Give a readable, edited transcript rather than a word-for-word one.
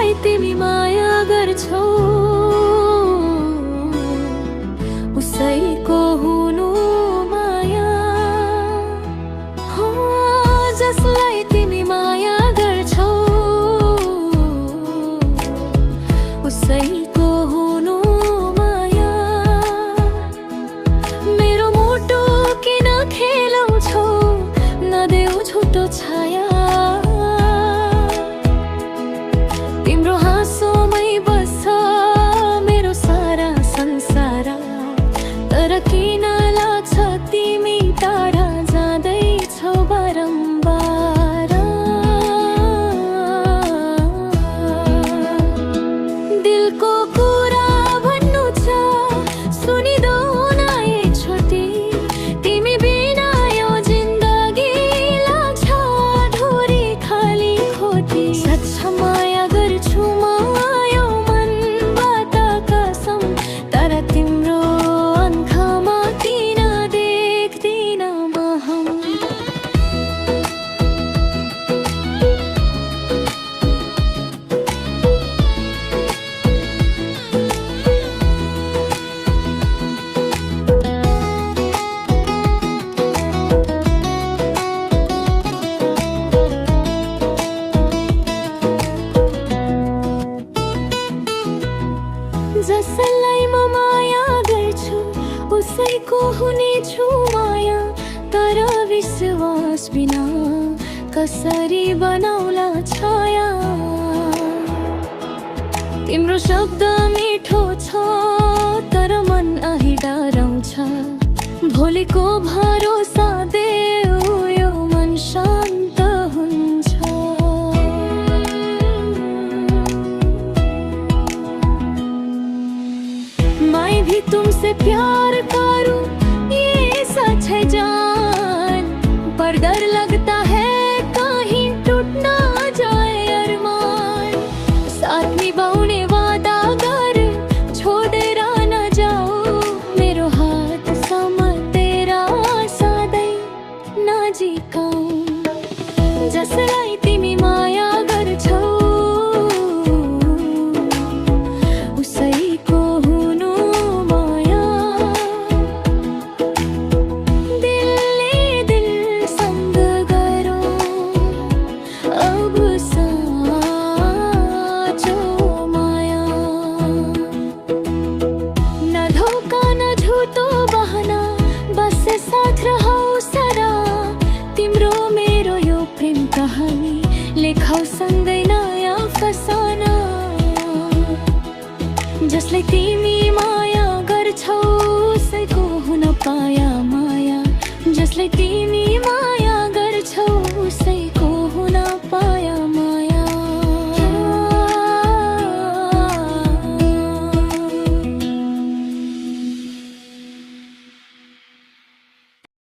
जसलाई तिमी माया गर्छौ उसैको हुनु माया हो। जसलाई तिमी माया गर्छौ उसैको हुनु माया। मेरो मुटु किन खेलाउँछौ, नदेऊ छुट्टो छाया। तिम्रो हाँसोमै बस्छ मेरो सारा संसार, तर किन लाग्छ तिमी टाढा जाँदैछौ बारम्बार। दिलको कुरा भन्नु छ सुनिदेऊ न एकचोटि, तिमी बिना यो जिन्दगी लाग्छ अधुरी खाली खोटी। सच्चा माया गर्छु म यो मनबाट कसम, तर तिम्रो आँखामा किन देख्दिन म हम। जसलाई म माया गर्छु उसैको हुनेछु माया, तर विश्वास बिना कसरी बनाउला छाया। तिम्रो शब्द मिठो छ तर मन आही डराउँछ, भोलिको भरोसा देऊ यो मन शान्त हुन्छ। मैं भी तुमसे प्यार करूं ये सच है जान, पर डर लगता है कहीं टूट ना जाए अरमान। साथ निभाउने वादा कर छोडेर न जाऊ, मेरो हात सम्म तेरा सधैँ नजिकाऊ। जसलाई तिमी माया गर्छौ उसैको हुनु माया। दिलले दिलसँग गरौँ अब साँचो माया। न धोका न झुटो बहाना, बस साथ रहौ सदा। तिम्रो मेरो यो प्रेम कहानी लेखौ सँगै नयाँ फसाना। जसलाई तिमी माया गर्छौ उसैको हुन पाया माया, जसलाई तिमी माया